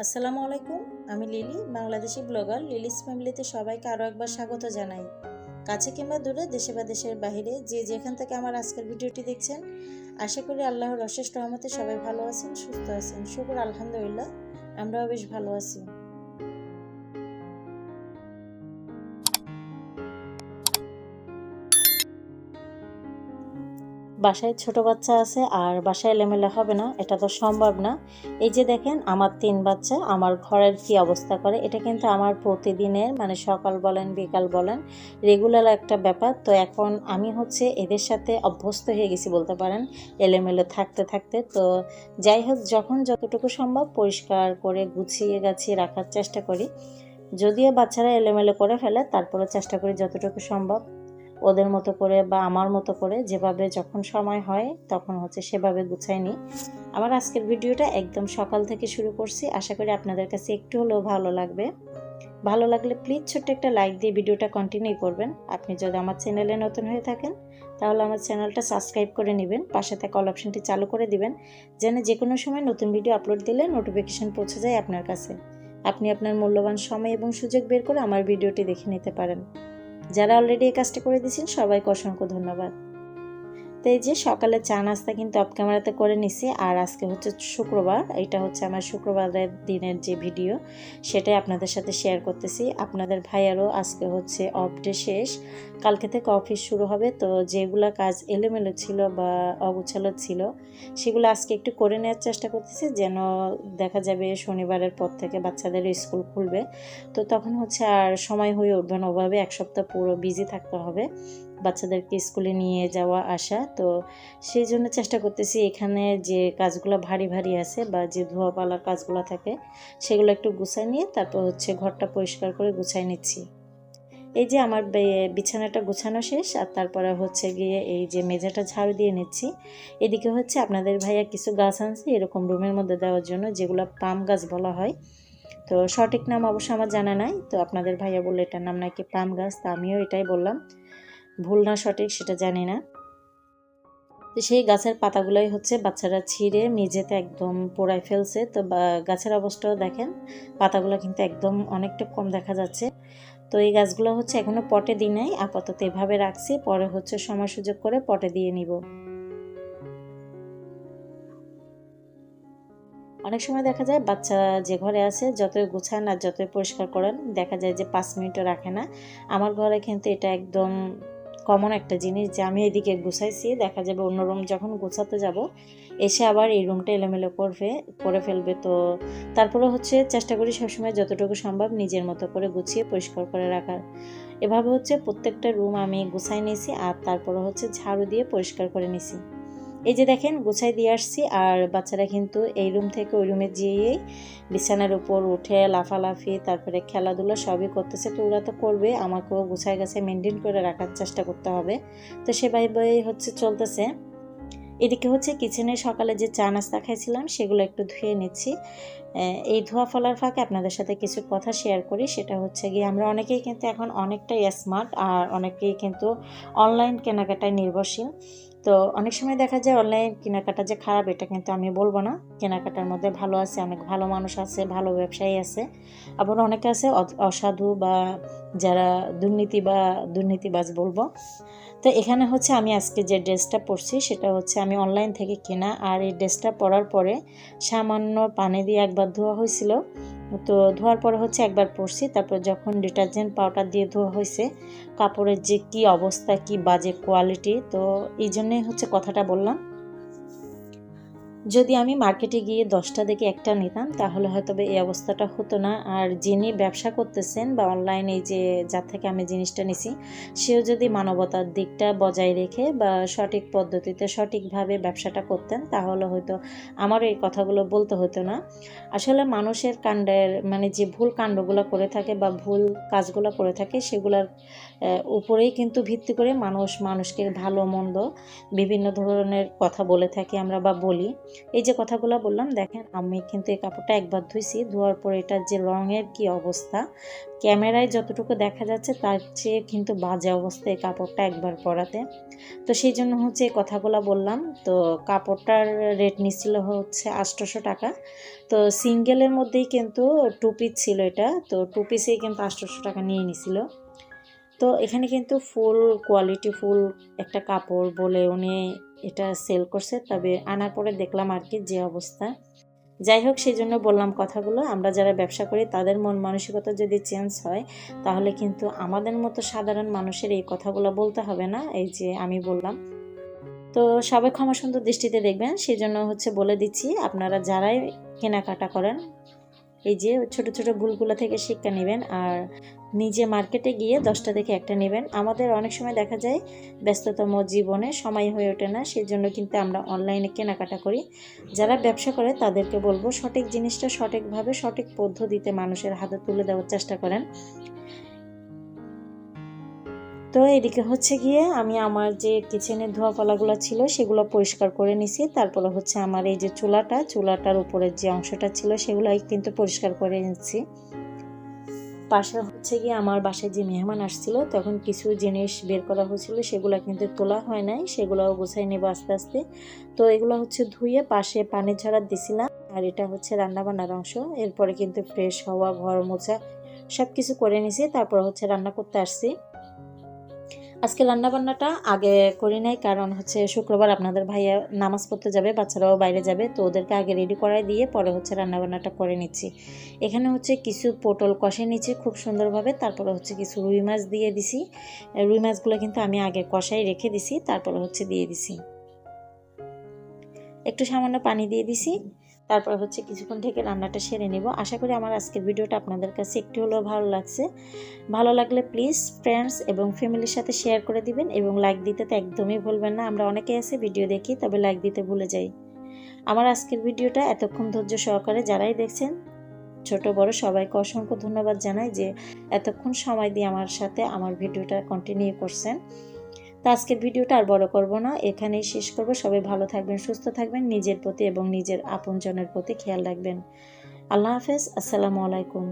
আসসালামু আলাইকুম। আমি লিলি, বাংলাদেশি ব্লগার লিলিস ফ্যামিলিতে সবাইকে আরও একবার স্বাগত জানাই। কাছে কিংবা দূরে, দেশে বা দেশের বাহিরে যে যেখান থেকে আমার আজকের ভিডিওটি দেখছেন, আশা করি আল্লাহর অশেষ রহমতে সবাই ভালো আছেন, সুস্থ আছেন। শুকর আলহামদুলিল্লাহ, আমরাও বেশ ভালো আছি। বাসায় ছোট বাচ্চা আছে আর বাসায় এলোমেলো হবে না, এটা তো সম্ভব না। এই যে দেখেন আমার 3 বাচ্চা আমার ঘরের কি অবস্থা করে, এটা কিন্তু আমার প্রতিদিনের মানে সকাল বলেন বিকাল বলেন রেগুলার একটা ব্যাপার। তো এখন আমি হচ্ছে এদের সাথে অভ্যস্ত হয়ে গেছি বলতে পারেন, এলোমেলো থাকতে থাকতে। তো যাই হোক, যখন যতটুকু সম্ভব পরিষ্কার করে গুছিয়ে গাছিয়ে রাখার চেষ্টা করি। যদিও বাচ্চারা এলোমেলো করে ফেলে, তারপরে চেষ্টা করি যতটুকু সম্ভব ওদের মতো করে বা আমার মতো করে যেভাবে যখন সময় হয় তখন হচ্ছে সেভাবে গুছাই নিই। আমার আজকের ভিডিওটা একদম সকাল থেকে শুরু করছি, আশা করি আপনাদের কাছে একটু হলেও ভালো লাগবে। ভালো লাগলে প্লিজ ছোট্ট একটা লাইক দিয়ে ভিডিওটা কন্টিনিউ করবেন। আপনি যদি আমার চ্যানেলে নতুন হয়ে থাকেন তাহলে আমার চ্যানেলটা সাবস্ক্রাইব করে নেবেন, পাশে থাকা অল অপশনটি চালু করে দিবেন, যেন যে কোনো সময় নতুন ভিডিও আপলোড দিলে নোটিফিকেশন পৌঁছে যায় আপনার কাছে। আপনি আপনার মূল্যবান সময় এবং সুযোগ বের করে আমার ভিডিওটি দেখে নিতে পারেন। যারা অলরেডি এই কাজটা করে দিয়েছেন সবাইকে অসংখ্য ধন্যবাদ। তো এই যে সকালে চা নাস্তা কিন্তু অফ ক্যামেরাতে করে নিছি। আর আজকে হচ্ছে শুক্রবার, এটা হচ্ছে আমার শুক্রবারের দিনের যে ভিডিও সেটাই আপনাদের সাথে শেয়ার করতেছি। আপনাদের ভাইয়ারও আজকে হচ্ছে অফ ডে শেষ, কালকে থেকে অফিস শুরু হবে। তো যেগুলো কাজ এলোমেলো ছিল বা অগুছালো ছিল সেগুলো আজকে একটু করে নেওয়ার চেষ্টা করতেছি, যেন দেখা যাবে শনিবারের পর থেকে বাচ্চাদের স্কুল খুলবে। তো তখন হচ্ছে আর সময় হয়ে উঠবে না, ওভাবে এক সপ্তাহ পুরো বিজি থাকতে হবে বাচ্চাদেরকে স্কুলে নিয়ে যাওয়া আসা। তো সেই জন্য চেষ্টা করতেছি এখানে যে কাজগুলো ভারী ভারী আছে বা যে ধোয়া পালার কাজগুলো থাকে সেগুলো একটু গুছাই নিয়ে তারপর হচ্ছে ঘরটা পরিষ্কার করে গুছাই নিচ্ছি। এই যে আমার বিছানাটা গুছানো শেষ, আর তারপরে হচ্ছে গিয়ে এই যে মেঝেটা ঝাড়ু দিয়ে নিচ্ছি। এদিকে হচ্ছে আপনাদের ভাইয়া কিছু গাছ আনছে এরকম রুমের মধ্যে দেওয়ার জন্য, যেগুলো পাম গাছ বলা হয়। তো সঠিক নাম অবশ্য আমার জানা নাই, তো আপনাদের ভাইয়া বললে এটার নাম নাকি পাম গাছ, তা আমিও এটাই বললাম, ভুল না সঠিক সেটা জানি না। তো সেই গাছের পাতাগুলোই হচ্ছে বাচ্চারা ছিঁড়ে মেঝেতে একদম পোড়ায় ফেলছে। তো গাছের অবস্থাও দেখেন, পাতাগুলো কিন্তু একদম অনেকটা কম দেখা যাচ্ছে। তো এই গাছগুলো হচ্ছে এখনো পটে দিই নাই, আপাতত এভাবে রাখছি, পরে হচ্ছে সময় সুযোগ করে পটে দিয়ে নিব। অনেক সময় দেখা যায় বাচ্চা যে ঘরে আছে যতই গুছান আর যতই পরিষ্কার করেন দেখা যায় যে 5 মিনিটও রাখে না। আমার ঘরে কিন্তু এটা একদম কমন একটা জিনিস যে আমি এদিকে গুছাইছি, দেখা যাবে অন্য রুম যখন গুছাতে যাব এসে আবার এই রুমটা এলোমেলো করে ফেলবে। তো তারপরে হচ্ছে চেষ্টা করি সবসময় যতটুকু সম্ভব নিজের মতো করে গুছিয়ে পরিষ্কার করে রাখার। এভাবে হচ্ছে প্রত্যেকটা রুম আমি গুছাই নিয়েছি আর তারপরে হচ্ছে ঝাড়ু দিয়ে পরিষ্কার করে নিয়েছি। এই যে দেখেন গুছাই দিয়ে আসছি, আর বাচ্চারা কিন্তু এই রুম থেকে ওই রুমে যেয়েই বিছানার উপর উঠে লাফালাফি তারপরে খেলাধুলা সবই করতেছে। তো ওরা তো করবে, আমাকেও গুছাই গাছাই মেনটেন করে রাখার চেষ্টা করতে হবে। তো সেভাবেই হচ্ছে চলতেছে। এদিকে হচ্ছে কিচেনে সকালে যে চা নাস্তা খাইছিলাম সেগুলো একটু ধুয়ে নিচ্ছি। এই ধোয়া ফলার ফাঁকে আপনাদের সাথে কিছু কথা শেয়ার করি, সেটা হচ্ছে গিয়ে আমরা অনেকেই কিন্তু এখন অনেকটাই স্মার্ট আর অনেকেই কিন্তু অনলাইন কেনাকাটায় নির্ভরশীল। তো অনেক সময় দেখা যায় অনলাইন কেনাকাটা যে খারাপ এটা কিন্তু আমি বলবো না, কেনাকাটার মধ্যে ভালো আছে, অনেক ভালো মানুষ আছে, ভালো ব্যবসায়ী আছে, আবার অনেকে আছে অসাধু বা যারা দুর্নীতিবাজ বলবো। তো এখানে হচ্ছে আমি আজকে যে ড্রেসটা পরছি সেটা হচ্ছে আমি অনলাইন থেকে কেনা, আর এই ড্রেসটা পরার পরে সামান্য পানি দিয়ে একবার ধোয়া হয়েছিল। তো ধোয়ার পরে হচ্ছে একবার পরছি, তারপর যখন ডিটারজেন্ট পাউডার দিয়ে ধোয়া হয়েছে কাপড়ের যে কি অবস্থা, কি বাজে কোয়ালিটি। তো এই জন্যই হচ্ছে কথাটা বললাম। যদি আমি মার্কেটে গিয়ে 10টা দেখে একটা নিতাম তাহলে হয়তো এই অবস্থাটা হতো না। আর যিনি ব্যবসা করতেছেন বা অনলাইনে যে যার থেকে আমি জিনিসটা নিছি সেও যদি মানবতার দিকটা বজায় রেখে বা সঠিক পদ্ধতিতে সঠিকভাবে ব্যবসাটা করতেন তাহলে হয়তো আমারও এই কথাগুলো বলতে হতো না। আসলে মানুষের কাণ্ডের মানে যে ভুল কাণ্ডগুলো করে থাকে বা ভুল কাজগুলো করে থাকে সেগুলোর উপরেই কিন্তু ভিত্তি করে মানুষকে ভালো মন্দ বিভিন্ন ধরনের কথা বলে থাকি আমরা বা বলি। এই যে কথাগুলো বললাম, দেখেন আমি কিন্তু এই কাপড়টা একবার ধুইছি, ধোয়ার পর এটার যে রঙের কি অবস্থা, ক্যামেরায় যতটুকু দেখা যাচ্ছে তার চেয়ে কিন্তু বাজে অবস্থা এই কাপড়টা একবার পরাতে। তো সেই জন্য হচ্ছে এই কথাগুলো বললাম। তো কাপড়টার রেট নিচ্ছিল হচ্ছে 800 টাকা। তো সিঙ্গেলের মধ্যেই কিন্তু 2 পিস ছিল এটা, তো 2 পিসেই কিন্তু 800 টাকা নিয়ে নিছিল। তো এখানে কিন্তু ফুল কোয়ালিটি ফুল একটা কাপড় বলে উনি এটা সেল করছে, তবে আনার পরে দেখলাম আর কি যে অবস্থা। যাই হোক, সেই জন্য বললাম কথাগুলো। আমরা যারা ব্যবসা করি তাদের মন মানসিকতা যদি চেঞ্জ হয়, তাহলে কিন্তু আমাদের মতো সাধারণ মানুষের এই কথাগুলো বলতে হবে না, এই যে আমি বললাম। তো সবাই ক্ষমা সুন্দর দৃষ্টিতে দেখবেন, সেই জন্য হচ্ছে বলে দিচ্ছি। আপনারা যারাই কেনাকাটা করেন, এই যে ছোট ছোট ভুলগুলো থেকে শিক্ষা নেবেন, আর নিজে মার্কেটে গিয়ে 10টা দেখে একটা নেবেন। আমাদের অনেক সময় দেখা যায় ব্যস্ততম জীবনে সময় হয়ে ওঠে না, সেই জন্য কিন্তু আমরা অনলাইনে কেনাকাটা করি। যারা ব্যবসা করে তাদেরকে বলবো সঠিক জিনিসটা সঠিকভাবে সঠিক পদ্ধতিতে মানুষের হাতে তুলে দেওয়ার চেষ্টা করেন। তো এদিকে হচ্ছে গিয়ে আমি আমার যে কিচেনের ধোয়া পালাগুলো ছিল সেগুলো পরিষ্কার করে নিছি। তারপরে হচ্ছে আমার এই যে চুলাটার উপরের যে অংশটা ছিল সেগুলো কিন্তু পরিষ্কার করে নিচ্ছি। পাশে হচ্ছে গিয়ে আমার বাসায় যে মেহমান আসছিল, তখন কিছু জিনিস বের করা হয়েছিল, সেগুলো কিন্তু তোলা হয় নাই, সেগুলোও গুছাই নেবো আস্তে আস্তে। তো এগুলো হচ্ছে ধুয়ে পাশে পানি ঝরা দিছিলাম। আর এটা হচ্ছে রান্নাবান্নার অংশ। এরপরে কিন্তু ফ্রেশ হওয়া, ঘর মোছা সব কিছু করে নিছি, তারপর হচ্ছে রান্না করতে আসছি। আজকে রান্নাবান্নাটা আগে করি নাই, কারণ হচ্ছে শুক্রবার আপনাদের ভাইয়া নামাজ পড়তে যাবে, বাচ্চারাও বাইরে যাবে, তো ওদেরকে আগে রেডি করাই দিয়ে পরে হচ্ছে রান্নাবান্নাটা করে নিচ্ছি। এখানে হচ্ছে কিছু পটল কষে নিচ্ছি খুব সুন্দরভাবে, তারপরে হচ্ছে কিছু রুই মাছ দিয়ে দিছি। রুই মাছগুলো কিন্তু আমি আগে কষাই রেখে দিছি, তারপরে হচ্ছে দিয়ে দিছি, একটু সামান্য পানি দিয়ে দিছি। তারপর হচ্ছে কিছুক্ষণ থেকে রান্নাটা সেরে নেব। আশা করি আমার আজকের ভিডিওটা আপনাদের কাছে একটু হলেও ভালো লাগছে। ভালো লাগলে প্লিজ ফ্রেন্ডস এবং ফ্যামিলির সাথে শেয়ার করে দিবেন, এবং লাইক দিতে তো একদমই ভুলবেন না। আমরা অনেকেই আছে ভিডিও দেখি তবে লাইক দিতে ভুলে যাই। আমার আজকের ভিডিওটা এতক্ষণ ধৈর্য সহকারে যারাই দেখছেন, ছোট বড় সবাইকে অসংখ্য ধন্যবাদ জানাই যে এতক্ষণ সময় দিয়ে আমার সাথে আমার ভিডিওটা কন্টিনিউ করছেন। তো আজকের ভিডিওটা আর বড় করব না, এখানেই শেষ করব। সবাই ভালো থাকবেন, সুস্থ থাকবেন, নিজের প্রতি এবং নিজের আপনজনের প্রতি খেয়াল রাখবেন। আল্লাহ হাফেজ, আসসালামু আলাইকুম।